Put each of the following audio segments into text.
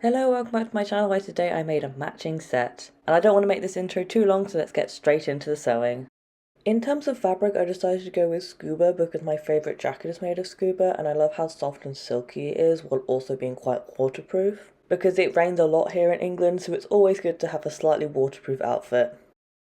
Hello, welcome back to my channel where today I made a matching set. And I don't want to make this intro too long, so let's get straight into the sewing. In terms of fabric, I decided to go with scuba because my favourite jacket is made of scuba and I love how soft and silky it is while also being quite waterproof. Because it rains a lot here in England, so it's always good to have a slightly waterproof outfit.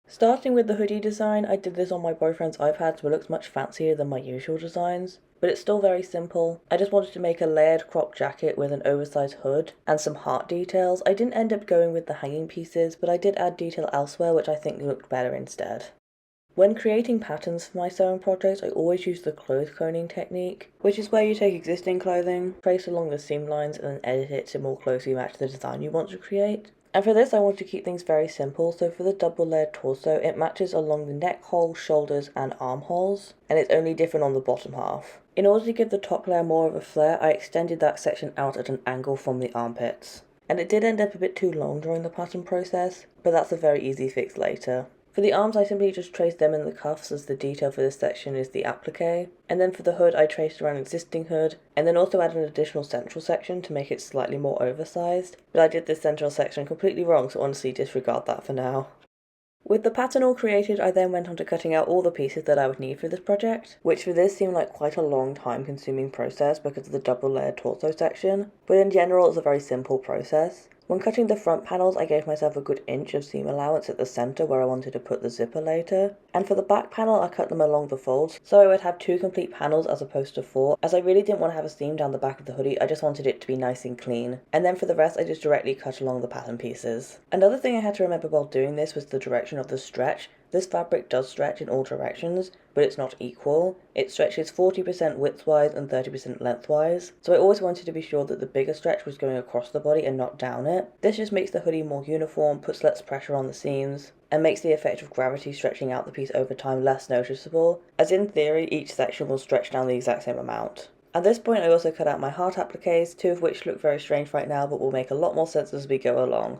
Starting with the hoodie design, I did this on my boyfriend's iPad so it looks much fancier than my usual designs, but it's still very simple. I just wanted to make a layered crop jacket with an oversized hood and some heart details. I didn't end up going with the hanging pieces, but I did add detail elsewhere which I think looked better instead. When creating patterns for my sewing projects, I always use the clothes coning technique, which is where you take existing clothing, trace along the seam lines and then edit it to more closely match the design you want to create. And for this I want to keep things very simple, so for the double layered torso it matches along the neck hole, shoulders and armholes, and it's only different on the bottom half. In order to give the top layer more of a flare, I extended that section out at an angle from the armpits. And it did end up a bit too long during the pattern process, but that's a very easy fix later. For the arms I simply just traced them in the cuffs as the detail for this section is the applique, and then for the hood I traced around existing hood, and then also added an additional central section to make it slightly more oversized, but I did this central section completely wrong, so honestly disregard that for now. With the pattern all created, I then went on to cutting out all the pieces that I would need for this project, which for this seemed like quite a long time consuming process because of the double layered torso section, but in general it's a very simple process. When cutting the front panels, I gave myself a good inch of seam allowance at the centre where I wanted to put the zipper later, and for the back panel I cut them along the folds, so I would have 2 complete panels as opposed to 4, as I really didn't want to have a seam down the back of the hoodie, I just wanted it to be nice and clean. And then for the rest I just directly cut along the pattern pieces. Another thing I had to remember while doing this was the direction of the stretch. This fabric does stretch in all directions, but it's not equal. It stretches 40% widthwise and 30% lengthwise, so I always wanted to be sure that the bigger stretch was going across the body and not down it. This just makes the hoodie more uniform, puts less pressure on the seams, and makes the effect of gravity stretching out the piece over time less noticeable, as in theory each section will stretch down the exact same amount. At this point I also cut out my heart appliques, 2 of which look very strange right now but will make a lot more sense as we go along.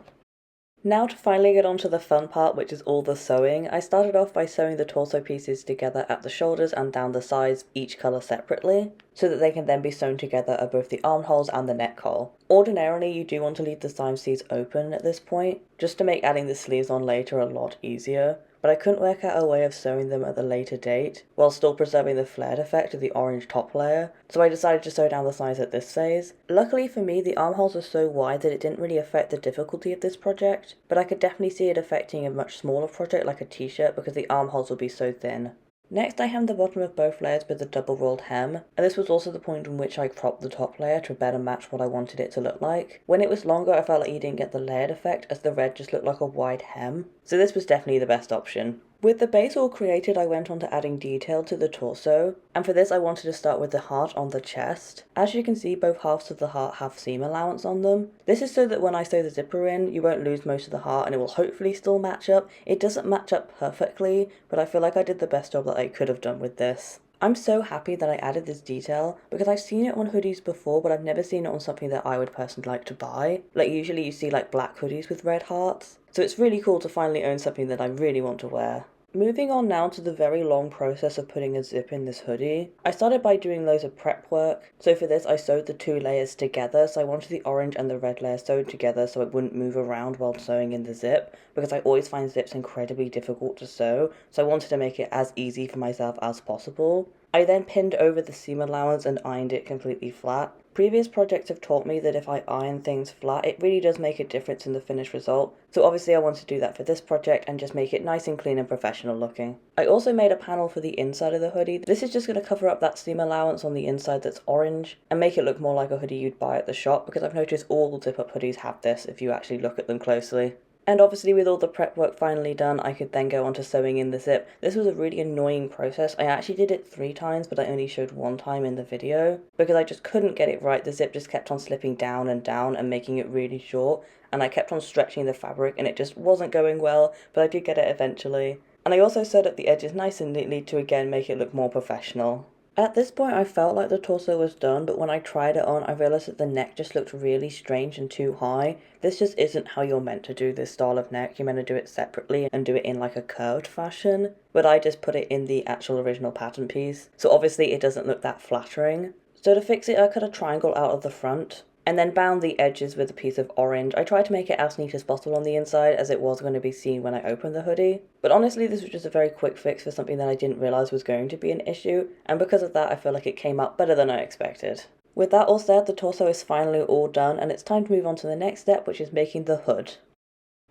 Now to finally get on to the fun part, which is all the sewing, I started off by sewing the torso pieces together at the shoulders and down the sides, each colour separately, so that they can then be sewn together at both the armholes and the neck hole. Ordinarily you do want to leave the side seams open at this point, just to make adding the sleeves on later a lot easier, but I couldn't work out a way of sewing them at a later date, while still preserving the flared effect of the orange top layer, so I decided to sew down the sides at this phase. Luckily for me, the armholes are so wide that it didn't really affect the difficulty of this project, but I could definitely see it affecting a much smaller project like a t-shirt because the armholes will be so thin. Next I hemmed the bottom of both layers with a double rolled hem, and this was also the point in which I cropped the top layer to better match what I wanted it to look like. When it was longer I felt like you didn't get the layered effect as the red just looked like a wide hem, so this was definitely the best option. With the base all created, I went on to adding detail to the torso, and for this I wanted to start with the heart on the chest. As you can see, both halves of the heart have seam allowance on them. This is so that when I sew the zipper in, you won't lose most of the heart and it will hopefully still match up. It doesn't match up perfectly, but I feel like I did the best job that I could have done with this. I'm so happy that I added this detail because I've seen it on hoodies before, but I've never seen it on something that I would personally like to buy. Like usually you see like black hoodies with red hearts, so it's really cool to finally own something that I really want to wear. Moving on now to the very long process of putting a zip in this hoodie. I started by doing loads of prep work. So for this I sewed the 2 layers together, so I wanted the orange and the red layer sewed together so it wouldn't move around while sewing in the zip, because I always find zips incredibly difficult to sew, so I wanted to make it as easy for myself as possible. I then pinned over the seam allowance and ironed it completely flat. Previous projects have taught me that if I iron things flat, it really does make a difference in the finished result, so obviously I want to do that for this project and just make it nice and clean and professional looking. I also made a panel for the inside of the hoodie. This is just going to cover up that seam allowance on the inside that's orange and make it look more like a hoodie you'd buy at the shop, because I've noticed all zip-up hoodies have this if you actually look at them closely. And obviously with all the prep work finally done, I could then go on to sewing in the zip. This was a really annoying process. I actually did it 3 times, but I only showed 1 time in the video because I just couldn't get it right. The zip just kept on slipping down and making it really short, and I kept on stretching the fabric and it just wasn't going well, but I did get it eventually. And I also sewed up the edges nice and neatly to again make it look more professional. At this point I felt like the torso was done, but when I tried it on I realised that the neck just looked really strange and too high. This just isn't how you're meant to do this style of neck. You're meant to do it separately and do it in like a curved fashion, but I just put it in the actual original pattern piece, so obviously it doesn't look that flattering. So to fix it I cut a triangle out of the front, and then bound the edges with a piece of orange. I tried to make it as neat as possible on the inside as it was going to be seen when I opened the hoodie. But honestly, this was just a very quick fix for something that I didn't realise was going to be an issue, and because of that I feel like it came out better than I expected. With that all said, the torso is finally all done, and it's time to move on to the next step, which is making the hood.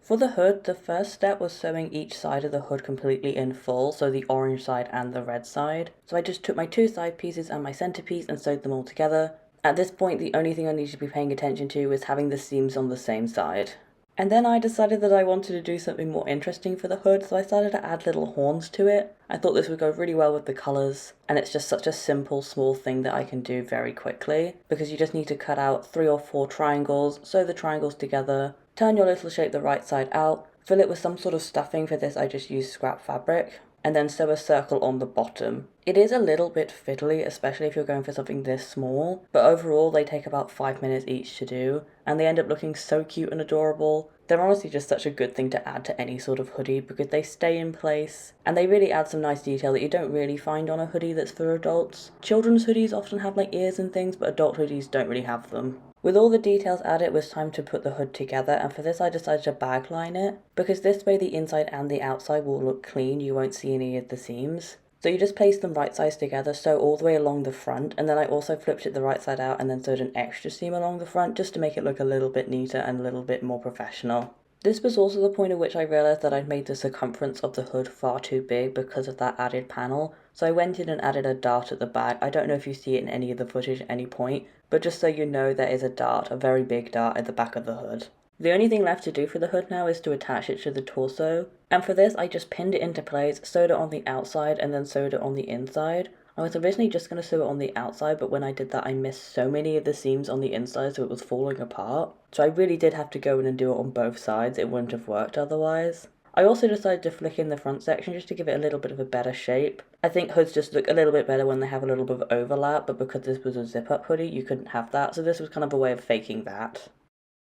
For the hood, the first step was sewing each side of the hood completely in full, so the orange side and the red side. So I just took my two side pieces and my centerpiece and sewed them all together. At this point, the only thing I need to be paying attention to is having the seams on the same side. And then I decided that I wanted to do something more interesting for the hood, so I started to add little horns to it. I thought this would go really well with the colours, and it's just such a simple, small thing that I can do very quickly, because you just need to cut out 3 or 4 triangles, sew the triangles together, turn your little shape the right side out, fill it with some sort of stuffing. For this I just used scrap fabric, and then sew a circle on the bottom. It is a little bit fiddly, especially if you're going for something this small, but overall they take about 5 minutes each to do, and they end up looking so cute and adorable. They're honestly just such a good thing to add to any sort of hoodie because they stay in place, and they really add some nice detail that you don't really find on a hoodie that's for adults. Children's hoodies often have like ears and things, but adult hoodies don't really have them. With all the details added, it was time to put the hood together, and for this I decided to bag line it, because this way the inside and the outside will look clean, you won't see any of the seams. So you just place them right sides together, sew all the way along the front, and then I also flipped it the right side out and then sewed an extra seam along the front just to make it look a little bit neater and a little bit more professional. This was also the point at which I realised that I'd made the circumference of the hood far too big because of that added panel, so I went in and added a dart at the back. I don't know if you see it in any of the footage at any point, but just so you know, there is a dart, a very big dart at the back of the hood. The only thing left to do for the hood now is to attach it to the torso, and for this I just pinned it into place, sewed it on the outside and then sewed it on the inside. I was originally just going to sew it on the outside, but when I did that I missed so many of the seams on the inside, so it was falling apart. So I really did have to go in and do it on both sides, it wouldn't have worked otherwise. I also decided to flick in the front section just to give it a little bit of a better shape. I think hoods just look a little bit better when they have a little bit of overlap, but because this was a zip-up hoodie you couldn't have that, so this was kind of a way of faking that.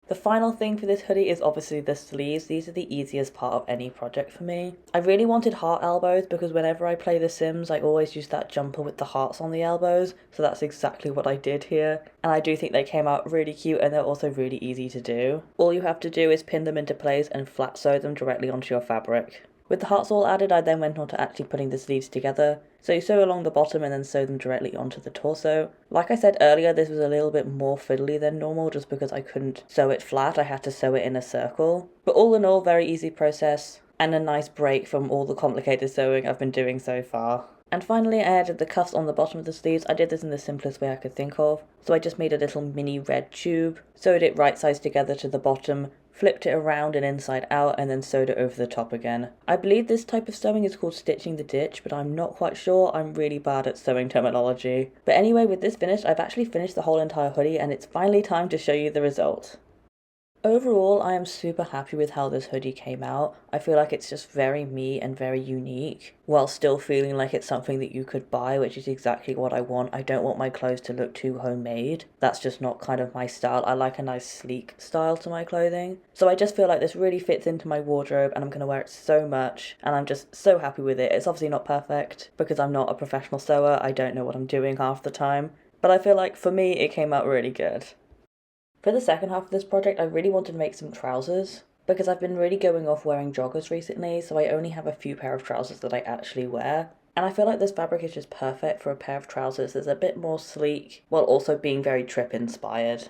The final thing for this hoodie is obviously the sleeves. These are the easiest part of any project for me. I really wanted heart elbows because whenever I play The Sims I always use that jumper with the hearts on the elbows, so that's exactly what I did here, and I do think they came out really cute and they're also really easy to do. All you have to do is pin them into place and flat sew them directly onto your fabric. With the hearts all added, I then went on to actually putting the sleeves together. So you sew along the bottom and then sew them directly onto the torso. Like I said earlier, this was a little bit more fiddly than normal just because I couldn't sew it flat, I had to sew it in a circle. But all in all, very easy process and a nice break from all the complicated sewing I've been doing so far. And finally I added the cuffs on the bottom of the sleeves. I did this in the simplest way I could think of. So I just made a little mini red tube, sewed it right sides together to the bottom, flipped it around and inside out, and then sewed it over the top again. I believe this type of sewing is called stitching the ditch, but I'm not quite sure. I'm really bad at sewing terminology. But anyway, with this finished, I've actually finished the whole entire hoodie, and it's finally time to show you the result. Overall, I am super happy with how this hoodie came out. I feel like it's just very me and very unique, while still feeling like it's something that you could buy, which is exactly what I want. I don't want my clothes to look too homemade. That's just not kind of my style. I like a nice sleek style to my clothing. So I just feel like this really fits into my wardrobe and I'm going to wear it so much, and I'm just so happy with it. It's obviously not perfect because I'm not a professional sewer. I don't know what I'm doing half the time, but I feel like for me it came out really good. For the second half of this project, I really wanted to make some trousers, because I've been really going off wearing joggers recently, so I only have a few pair of trousers that I actually wear. And I feel like this fabric is just perfect for a pair of trousers that's a bit more sleek, while also being very trip inspired.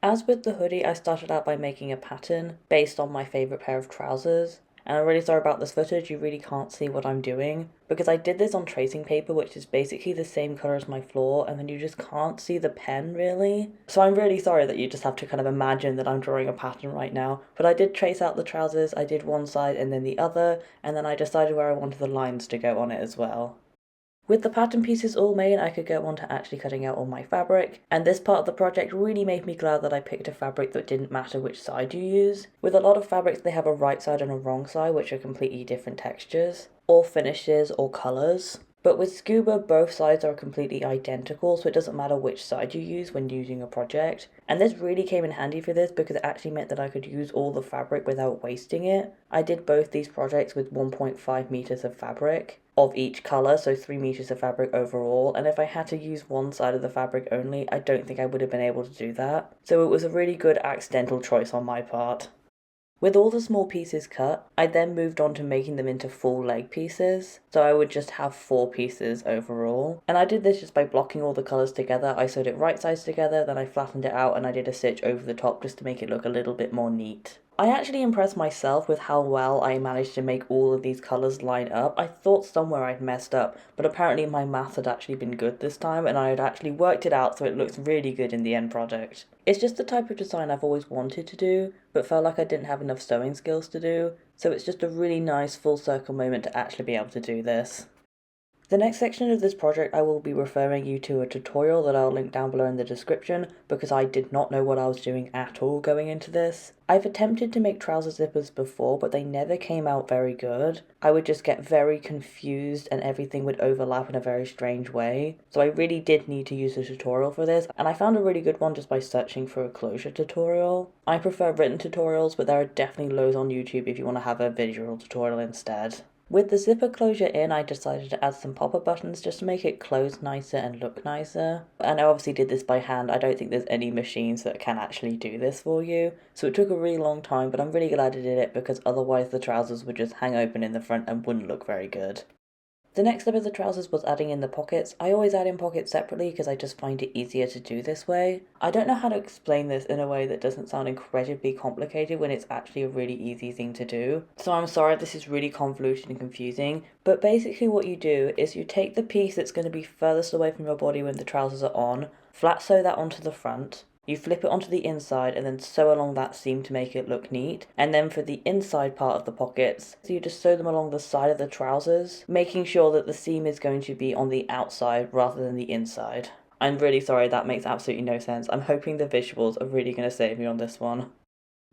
As with the hoodie, I started out by making a pattern based on my favourite pair of trousers. And I'm really sorry about this footage, you really can't see what I'm doing, because I did this on tracing paper, which is basically the same colour as my floor, and then you just can't see the pen really. So I'm really sorry that you just have to kind of imagine that I'm drawing a pattern right now, but I did trace out the trousers. I did one side and then the other, and then I decided where I wanted the lines to go on it as well. With the pattern pieces all made, I could go on to actually cutting out all my fabric, and this part of the project really made me glad that I picked a fabric that didn't matter which side you use. With a lot of fabrics they have a right side and a wrong side, which are completely different textures, or finishes, or colours. But with Scuba, both sides are completely identical, so it doesn't matter which side you use when using a project. And this really came in handy for this because it actually meant that I could use all the fabric without wasting it. I did both these projects with 1.5 meters of fabric of each colour, so 3 meters of fabric overall, and if I had to use one side of the fabric only, I don't think I would have been able to do that. So it was a really good accidental choice on my part. With all the small pieces cut, I then moved on to making them into full leg pieces, so I would just have 4 pieces overall. And I did this just by blocking all the colours together. I sewed it right sides together, then I flattened it out and I did a stitch over the top just to make it look a little bit more neat. I actually impressed myself with how well I managed to make all of these colours line up. I thought somewhere I'd messed up, but apparently my maths had actually been good this time and I had actually worked it out so it looks really good in the end product. It's just the type of design I've always wanted to do, but felt like I didn't have enough sewing skills to do, so it's just a really nice full circle moment to actually be able to do this. The next section of this project I will be referring you to a tutorial that I'll link down below in the description because I did not know what I was doing at all going into this. I've attempted to make trouser zippers before but they never came out very good. I would just get very confused and everything would overlap in a very strange way. So I really did need to use a tutorial for this and I found a really good one just by searching for a closure tutorial. I prefer written tutorials but there are definitely loads on YouTube if you want to have a visual tutorial instead. With the zipper closure in, I decided to add some popper buttons just to make it close nicer and look nicer. And I obviously did this by hand. I don't think there's any machines that can actually do this for you. So it took a really long time, but I'm really glad I did it because otherwise the trousers would just hang open in the front and wouldn't look very good. The next step of the trousers was adding in the pockets. I always add in pockets separately because I just find it easier to do this way. I don't know how to explain this in a way that doesn't sound incredibly complicated when it's actually a really easy thing to do. So I'm sorry if this is really convoluted and confusing, but basically what you do is you take the piece that's going to be furthest away from your body when the trousers are on, flat sew that onto the front, you flip it onto the inside and then sew along that seam to make it look neat. And then for the inside part of the pockets, so you just sew them along the side of the trousers, making sure that the seam is going to be on the outside rather than the inside. I'm really sorry, that makes absolutely no sense. I'm hoping the visuals are really going to save me on this one.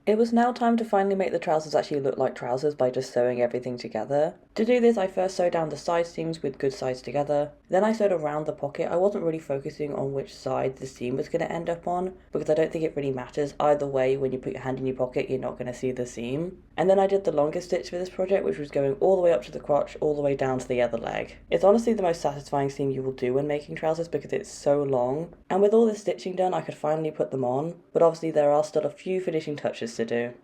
It was now time to finally make the trousers actually look like trousers by just sewing everything together. To do this, I first sewed down the side seams with good sides together. Then I sewed around the pocket. I wasn't really focusing on which side the seam was going to end up on because I don't think it really matters. Either way, when you put your hand in your pocket, you're not going to see the seam. And then I did the longest stitch for this project, which was going all the way up to the crotch, all the way down to the other leg. It's honestly the most satisfying seam you will do when making trousers because it's so long. And with all this stitching done, I could finally put them on, but obviously there are still a few finishing touches to do.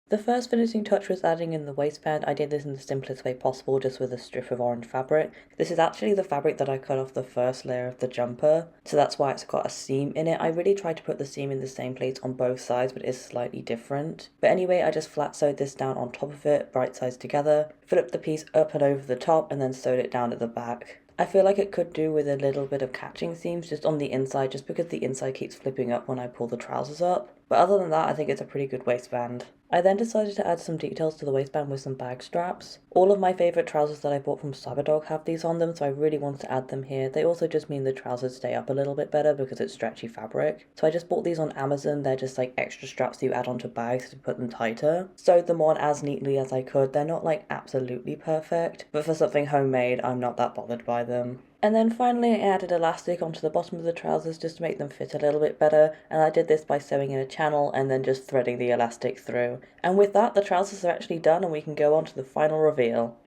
The first finishing touch was adding in the waistband. I did this in the simplest way possible, just with a strip of orange fabric. This is actually the fabric that I cut off the first layer of the jumper, so that's why it's got a seam in it. I really tried to put the seam in the same place on both sides, but it's slightly different. But anyway, I just flat sewed this down on top of it, right sides together, flipped the piece up and over the top, and then sewed it down at the back. I feel like it could do with a little bit of catching seams just on the inside, just because the inside keeps flipping up when I pull the trousers up. But other than that, I think it's a pretty good waistband. I then decided to add some details to the waistband with some bag straps. All of my favourite trousers that I bought from Cyberdog have these on them, so I really wanted to add them here. They also just mean the trousers stay up a little bit better because it's stretchy fabric. So I just bought these on Amazon. They're just like extra straps that you add onto bags to put them tighter. Sewed them on as neatly as I could. They're not like absolutely perfect, but for something homemade, I'm not that bothered by them. And then finally I added elastic onto the bottom of the trousers just to make them fit a little bit better, and I did this by sewing in a channel and then just threading the elastic through. And with that, the trousers are actually done and we can go on to the final reveal.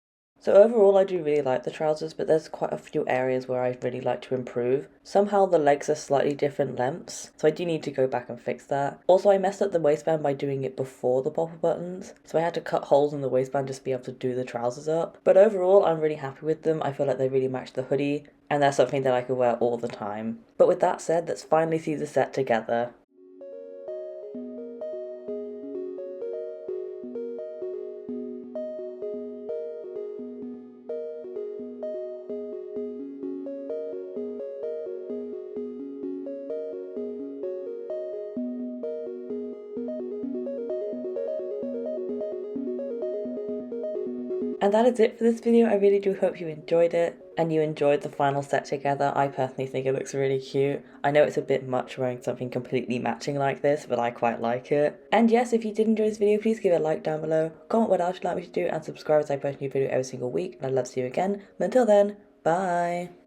So overall I do really like the trousers, but there's quite a few areas where I'd really like to improve. Somehow the legs are slightly different lengths, so I do need to go back and fix that. Also I messed up the waistband by doing it before the popper buttons, so I had to cut holes in the waistband just to be able to do the trousers up. But overall I'm really happy with them. I feel like they really match the hoodie, and they're something that I could wear all the time. But with that said, let's finally see the set together. And that is it for this video. I really do hope you enjoyed it and you enjoyed the final set together. I personally think it looks really cute. I know it's a bit much wearing something completely matching like this, but I quite like it. And yes, if you did enjoy this video, please give it a like down below, comment what else you'd like me to do, and subscribe as I post a new video every single week. And I'd love to see you again. But until then, Bye!